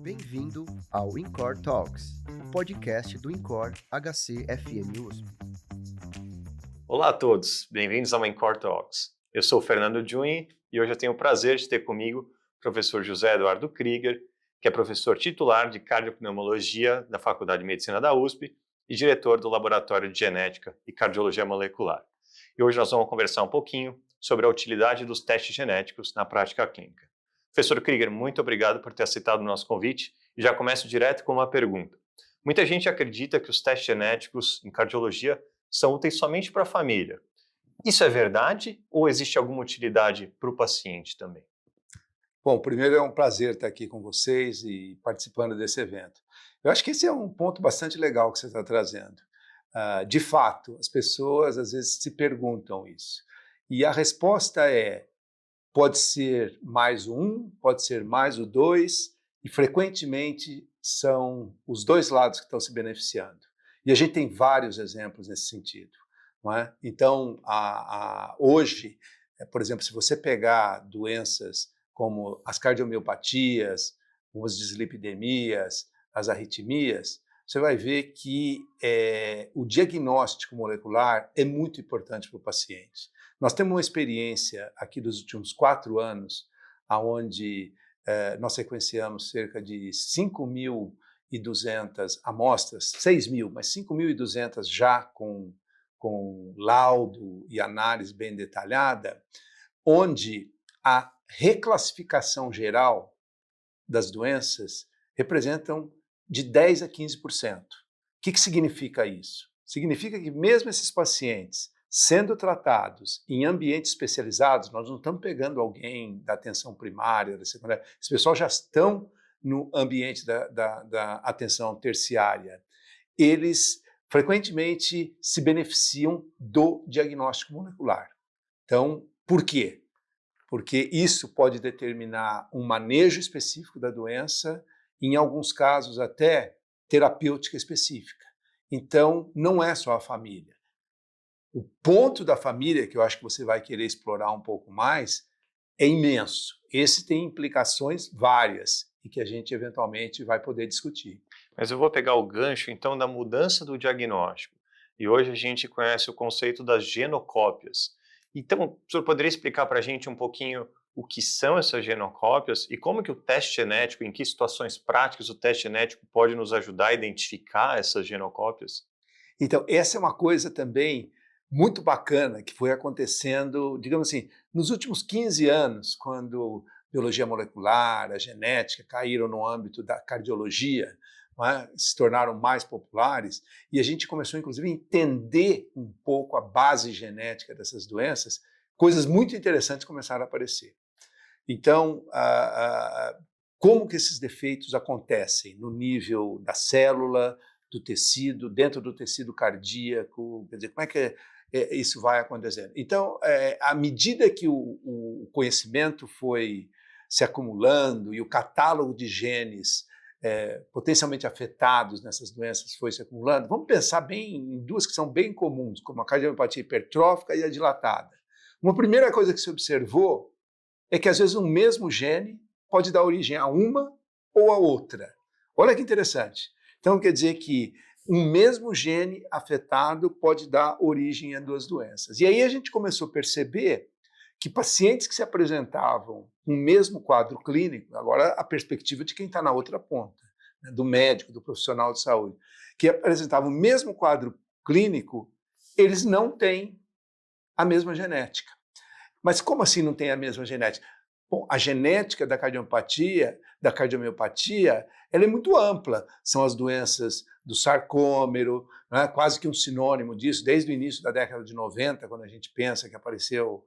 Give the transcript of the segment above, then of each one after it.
Bem-vindo ao InCore Talks, o podcast do InCore HC-FM USP. Olá a todos, bem-vindos ao Encore Talks. Eu sou o Fernando Juni e hoje eu tenho o prazer de ter comigo o professor José Eduardo Krieger, que é professor titular de Cardiopneumologia da Faculdade de Medicina da USP e diretor do Laboratório de Genética e Cardiologia Molecular. E hoje nós vamos conversar um pouquinho sobre a utilidade dos testes genéticos na prática clínica. Professor Krieger, muito obrigado por ter aceitado o nosso convite e já começo direto com uma pergunta. Muita gente acredita que os testes genéticos em cardiologia são úteis somente para a família. Isso é verdade ou existe alguma utilidade para o paciente também? Bom, primeiro é um prazer estar aqui com vocês e participando desse evento. Eu acho que esse é um ponto bastante legal que você está trazendo. De fato, as pessoas às vezes se perguntam isso. E a resposta é, pode ser mais o 1, pode ser mais o 2, e frequentemente são os dois lados que estão se beneficiando. E a gente tem vários exemplos nesse sentido. Não é? Então, hoje, por exemplo, se você pegar doenças como as cardiomiopatias, como as dislipidemias, as arritmias, você vai ver que o diagnóstico molecular é muito importante para o paciente. Nós temos uma experiência aqui dos últimos 4 anos, onde nós sequenciamos cerca de 5.200 amostras, 6.000, mas 5.200 já com laudo e análise bem detalhada, onde a reclassificação geral das doenças representam de 10 a 15%. O que significa isso? Significa que mesmo esses pacientes sendo tratados em ambientes especializados, nós não estamos pegando alguém da atenção primária, da secundária, esse pessoal já estão no ambiente da atenção terciária. Eles frequentemente se beneficiam do diagnóstico molecular. Então, por quê? Porque isso pode determinar um manejo específico da doença, em alguns casos até terapêutica específica. Então, não é só a família. O ponto da família, que eu acho que você vai querer explorar um pouco mais, é imenso. Esse tem implicações várias e que a gente eventualmente vai poder discutir. Mas eu vou pegar o gancho, então, da mudança do diagnóstico. E hoje a gente conhece o conceito das genocópias. Então, o senhor poderia explicar para a gente um pouquinho o que são essas genocópias e como que o teste genético, em que situações práticas o teste genético pode nos ajudar a identificar essas genocópias? Então, essa é uma coisa também muito bacana que foi acontecendo, digamos assim, nos últimos 15 anos, quando biologia molecular, a genética caíram no âmbito da cardiologia, se tornaram mais populares, e a gente começou, inclusive, a entender um pouco a base genética dessas doenças, coisas muito interessantes começaram a aparecer. Então, como que esses defeitos acontecem no nível da célula, do tecido, dentro do tecido cardíaco, quer dizer, como é que isso vai acontecendo? Então, à medida que o conhecimento foi se acumulando e o catálogo de genes potencialmente afetados nessas doenças foi se acumulando, vamos pensar bem em duas que são bem comuns, como a cardiomiopatia hipertrófica e a dilatada. Uma primeira coisa que se observou é que às vezes um mesmo gene pode dar origem a uma ou a outra. Olha que interessante. Então quer dizer que um mesmo gene afetado pode dar origem a duas doenças. E aí a gente começou a perceber que pacientes que se apresentavam com o mesmo quadro clínico, agora a perspectiva de quem está na outra ponta, né, do médico, do profissional de saúde, que apresentavam o mesmo quadro clínico, eles não têm a mesma genética. Mas como assim não tem a mesma genética? Bom, a genética da cardiomiopatia, ela é muito ampla. São as doenças do sarcômero, né, quase que um sinônimo disso, desde o início da década de 90, quando a gente pensa que apareceu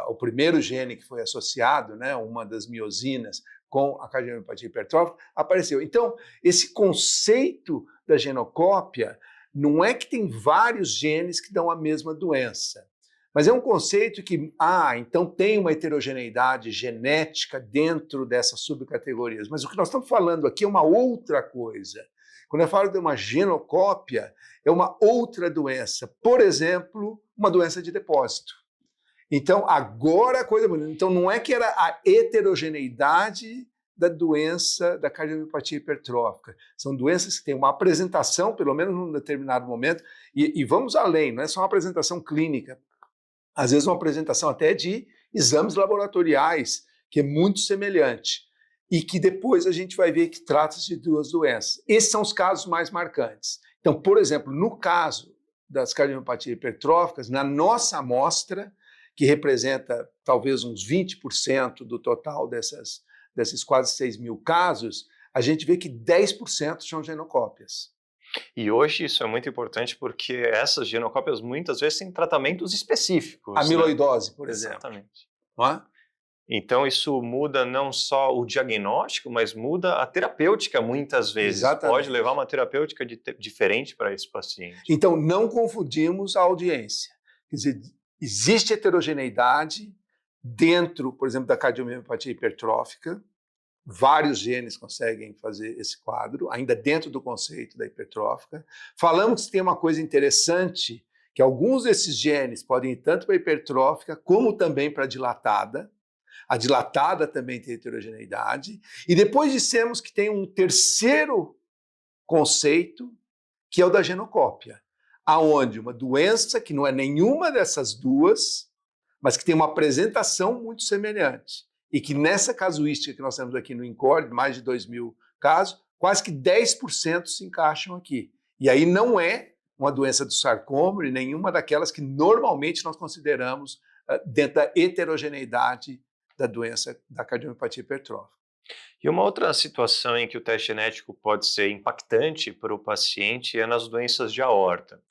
o primeiro gene que foi associado, né, uma das miosinas, com a cardiomiopatia hipertrófica, apareceu. Então, esse conceito da genocópia não é que tem vários genes que dão a mesma doença, mas é um conceito que, então tem uma heterogeneidade genética dentro dessas subcategorias. Mas o que nós estamos falando aqui é uma outra coisa. Quando eu falo de uma genocópia, é uma outra doença. Por exemplo, uma doença de depósito. Então, agora a coisa... Então, não é que era a heterogeneidade da doença da cardiomiopatia hipertrófica. São doenças que têm uma apresentação, pelo menos num determinado momento, e vamos além, não é só uma apresentação clínica, às vezes uma apresentação até de exames laboratoriais, que é muito semelhante, e que depois a gente vai ver que trata-se de duas doenças. Esses são os casos mais marcantes. Então, por exemplo, no caso das cardiomiopatias hipertróficas, na nossa amostra, que representa talvez uns 20% do total desses quase 6 mil casos, a gente vê que 10% são genocópias. E hoje isso é muito importante porque essas genocópias muitas vezes têm tratamentos específicos. Amiloidose, por exemplo. Exatamente. Não é? Então isso muda não só o diagnóstico, mas muda a terapêutica muitas vezes. Exatamente. Pode levar uma terapêutica diferente para esse paciente. Então não confundimos a audiência. Quer dizer, existe heterogeneidade dentro, por exemplo, da cardiomiopatia hipertrófica. Vários genes conseguem fazer esse quadro, ainda dentro do conceito da hipertrófica. Falamos que tem uma coisa interessante, que alguns desses genes podem ir tanto para a hipertrófica como também para a dilatada. A dilatada também tem heterogeneidade. E depois dissemos que tem um terceiro conceito, que é o da genocópia, aonde uma doença que não é nenhuma dessas duas, mas que tem uma apresentação muito semelhante, e que nessa casuística que nós temos aqui no INCOR, mais de 2 mil casos, quase que 10% se encaixam aqui. E aí não é uma doença do sarcoma e nenhuma daquelas que normalmente nós consideramos dentro da heterogeneidade da doença da cardiomiopatia hipertrófica. E uma outra situação em que o teste genético pode ser impactante para o paciente é nas doenças de aorta.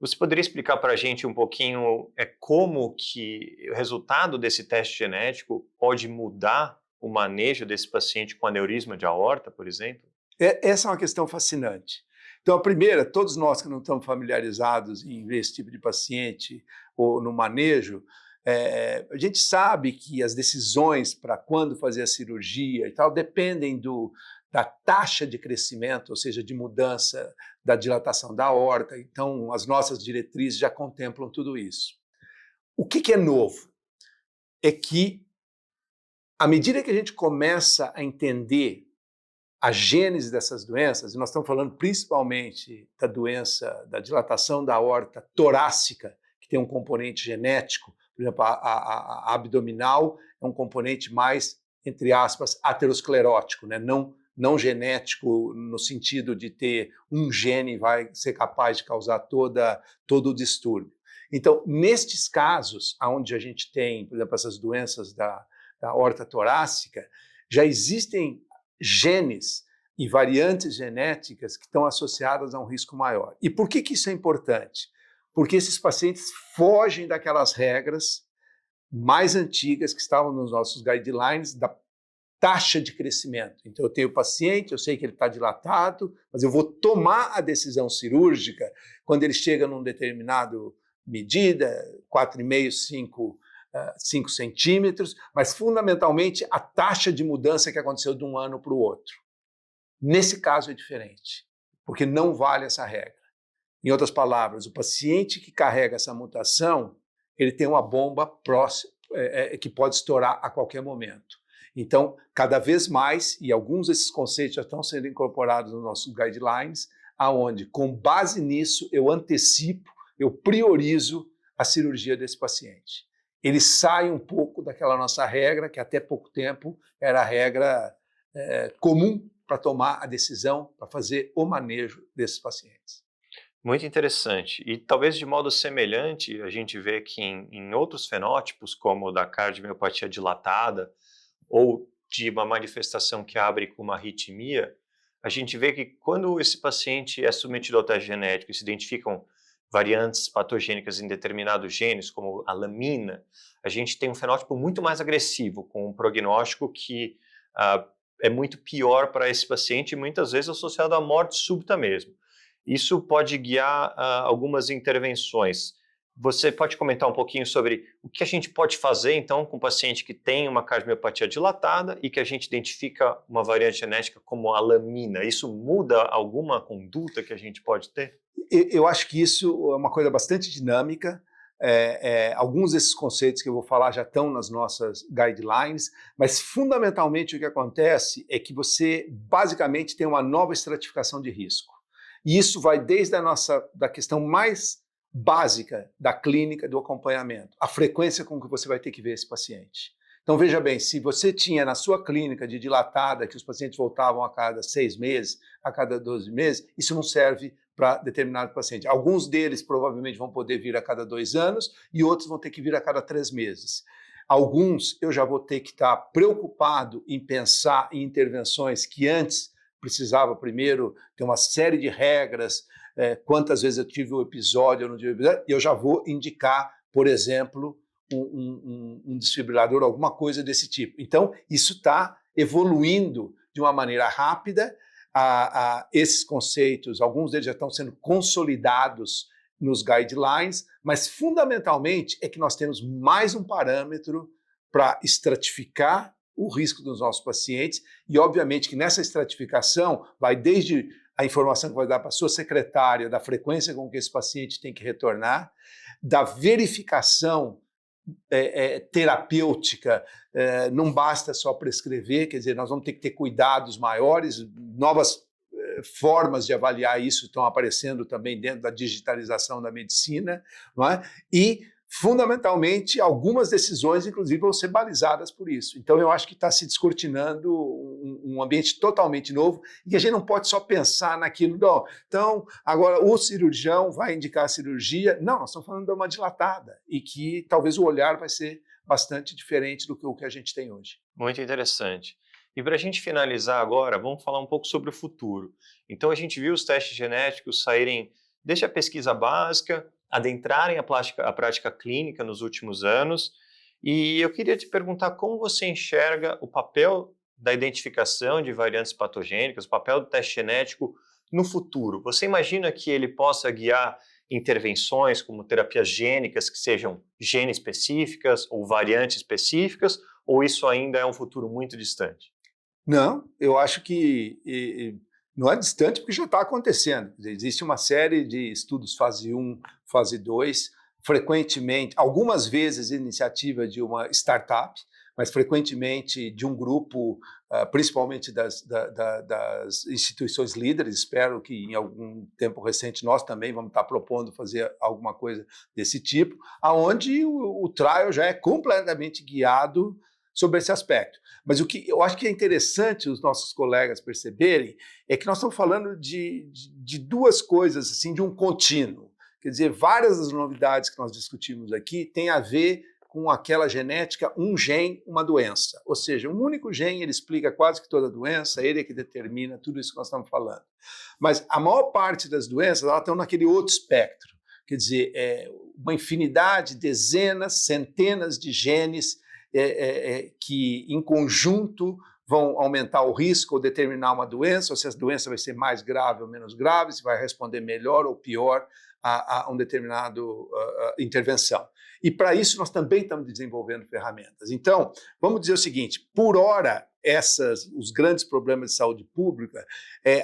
Você poderia explicar para a gente um pouquinho como que o resultado desse teste genético pode mudar o manejo desse paciente com aneurisma de aorta, por exemplo? Essa é uma questão fascinante. Então, a primeira, todos nós que não estamos familiarizados em ver esse tipo de paciente ou no manejo, a gente sabe que as decisões para quando fazer a cirurgia e tal dependem da taxa de crescimento, ou seja, de mudança da dilatação da aorta. Então, as nossas diretrizes já contemplam tudo isso. O que é novo? É que, à medida que a gente começa a entender a gênese dessas doenças, e nós estamos falando principalmente da doença da dilatação da aorta torácica, que tem um componente genético, por exemplo, a abdominal é um componente mais, entre aspas, aterosclerótico, né? Não genético no sentido de ter um gene vai ser capaz de causar todo o distúrbio. Então, nestes casos, onde a gente tem, por exemplo, essas doenças da aorta torácica, já existem genes e variantes genéticas que estão associadas a um risco maior. E por que isso é importante? Porque esses pacientes fogem daquelas regras mais antigas que estavam nos nossos guidelines da taxa de crescimento. Então, eu tenho o paciente, eu sei que ele está dilatado, mas eu vou tomar a decisão cirúrgica quando ele chega num determinado medida, 4,5, 5 centímetros, mas fundamentalmente a taxa de mudança que aconteceu de um ano para o outro. Nesse caso é diferente, porque não vale essa regra. Em outras palavras, o paciente que carrega essa mutação, ele tem uma bomba próxima, que pode estourar a qualquer momento. Então, cada vez mais, e alguns desses conceitos já estão sendo incorporados nos nossos guidelines, aonde, com base nisso, eu antecipo, eu priorizo a cirurgia desse paciente. Ele sai um pouco daquela nossa regra, que até pouco tempo era a regra comum para tomar a decisão, para fazer o manejo desses pacientes. Muito interessante. E talvez de modo semelhante, a gente vê que em outros fenótipos, como o da cardiomiopatia dilatada, ou de uma manifestação que abre com uma arritmia, a gente vê que quando esse paciente é submetido ao teste genético e se identificam variantes patogênicas em determinados genes, como a lamina, a gente tem um fenótipo muito mais agressivo, com um prognóstico que é muito pior para esse paciente e muitas vezes associado à morte súbita mesmo. Isso pode guiar algumas intervenções. Você pode comentar um pouquinho sobre o que a gente pode fazer, então, com um paciente que tem uma cardiomiopatia dilatada e que a gente identifica uma variante genética como a lamina? Isso muda alguma conduta que a gente pode ter? Eu acho que isso é uma coisa bastante dinâmica. alguns desses conceitos que eu vou falar já estão nas nossas guidelines, mas fundamentalmente o que acontece é que você basicamente tem uma nova estratificação de risco. E isso vai desde da questão mais básica da clínica, do acompanhamento, a frequência com que você vai ter que ver esse paciente. Então, veja bem, se você tinha na sua clínica de dilatada que os pacientes voltavam a cada 6 meses, a cada 12 meses, isso não serve para determinado paciente. Alguns deles provavelmente vão poder vir a cada 2 anos e outros vão ter que vir a cada 3 meses. Alguns eu já vou ter que estar preocupado em pensar em intervenções que antes precisava primeiro ter uma série de regras, quantas vezes eu tive o episódio ou não tive o episódio, e eu já vou indicar, por exemplo, um desfibrilador, alguma coisa desse tipo. Então, isso está evoluindo de uma maneira rápida. Esses conceitos, alguns deles já estão sendo consolidados nos guidelines, mas fundamentalmente é que nós temos mais um parâmetro para estratificar o risco dos nossos pacientes e, obviamente, que nessa estratificação vai desde a informação que vai dar para a sua secretária da frequência com que esse paciente tem que retornar, da verificação terapêutica, não basta só prescrever, quer dizer, nós vamos ter que ter cuidados maiores, novas formas de avaliar isso estão aparecendo também dentro da digitalização da medicina, não é? E, fundamentalmente, algumas decisões, inclusive, vão ser balizadas por isso. Então, eu acho que está se descortinando um ambiente totalmente novo e que a gente não pode só pensar naquilo. Não. Então, agora, o cirurgião vai indicar a cirurgia. Não, nós estamos falando de uma dilatada e que talvez o olhar vai ser bastante diferente do que o que a gente tem hoje. Muito interessante. E para a gente finalizar agora, vamos falar um pouco sobre o futuro. Então, a gente viu os testes genéticos saírem desde a pesquisa básica, adentrarem a prática clínica nos últimos anos, e eu queria te perguntar como você enxerga o papel da identificação de variantes patogênicas, o papel do teste genético no futuro. Você imagina que ele possa guiar intervenções como terapias gênicas que sejam gene específicas ou variantes específicas, ou isso ainda é um futuro muito distante? Não, eu acho que não é distante porque já está acontecendo. Existe uma série de estudos fase 1, fase 2, frequentemente, algumas vezes iniciativa de uma startup, mas frequentemente de um grupo, principalmente das instituições líderes. Espero que em algum tempo recente nós também vamos estar propondo fazer alguma coisa desse tipo, aonde o trial já é completamente guiado sobre esse aspecto. Mas o que eu acho que é interessante os nossos colegas perceberem é que nós estamos falando de duas coisas, assim, de um contínuo. Quer dizer, várias das novidades que nós discutimos aqui têm a ver com aquela genética, um gene, uma doença. Ou seja, um único gene, ele explica quase que toda a doença, ele é que determina tudo isso que nós estamos falando. Mas a maior parte das doenças, elas estão naquele outro espectro. Quer dizer, uma infinidade, dezenas, centenas de genes que, em conjunto, vão aumentar o risco ou determinar uma doença, ou se a doença vai ser mais grave ou menos grave, se vai responder melhor ou pior a um determinado intervenção. E para isso nós também estamos desenvolvendo ferramentas. Então, vamos dizer o seguinte, por hora, os grandes problemas de saúde pública,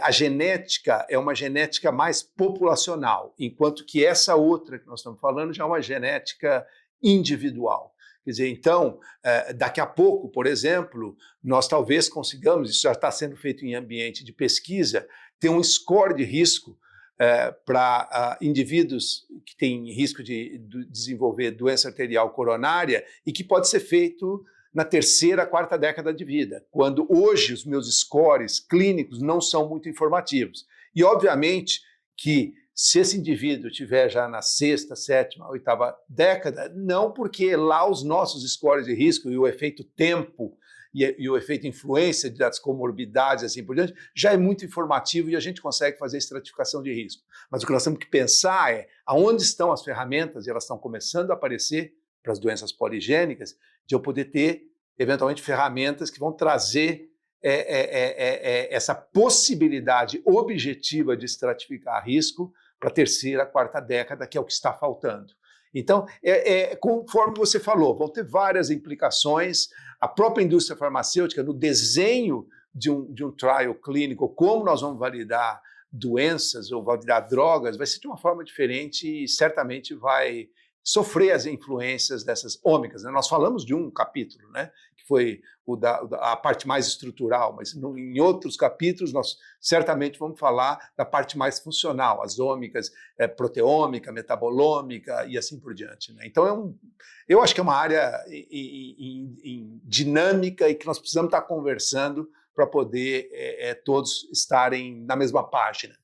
a genética é uma genética mais populacional, enquanto que essa outra que nós estamos falando já é uma genética individual. Quer dizer, então, daqui a pouco, por exemplo, nós talvez consigamos, isso já está sendo feito em ambiente de pesquisa, ter um score de risco para indivíduos que têm risco de desenvolver doença arterial coronária e que pode ser feito na terceira, quarta década de vida, quando hoje os meus scores clínicos não são muito informativos. E, obviamente, que se esse indivíduo estiver já na sexta, sétima, oitava década, não porque lá os nossos scores de risco e o efeito tempo e o efeito influência das comorbidades e assim por diante, já é muito informativo e a gente consegue fazer estratificação de risco. Mas o que nós temos que pensar é aonde estão as ferramentas, e elas estão começando a aparecer para as doenças poligênicas, de eu poder ter, eventualmente, ferramentas que vão trazer essa possibilidade objetiva de estratificar risco para a terceira, quarta década, que é o que está faltando. Então, conforme você falou, vão ter várias implicações. A própria indústria farmacêutica, no desenho de um trial clínico, como nós vamos validar doenças ou validar drogas, vai ser de uma forma diferente e certamente vai sofrer as influências dessas ômicas, né? Nós falamos de um capítulo, né, que foi a parte mais estrutural, mas em outros capítulos nós certamente vamos falar da parte mais funcional, as ômicas, proteômica, metabolômica e assim por diante, né? Então eu acho que é uma área em dinâmica e que nós precisamos estar conversando para poder todos estarem na mesma página.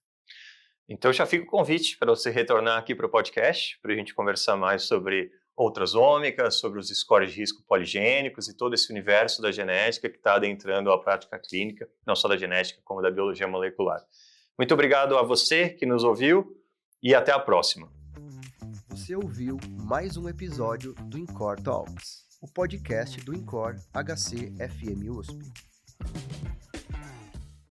Então já fica o convite para você retornar aqui para o podcast, para a gente conversar mais sobre outras ômicas, sobre os scores de risco poligênicos e todo esse universo da genética que está adentrando a prática clínica, não só da genética, como da biologia molecular. Muito obrigado a você que nos ouviu e até a próxima. Você ouviu mais um episódio do InCore Talks, o podcast do InCore HC FM USP.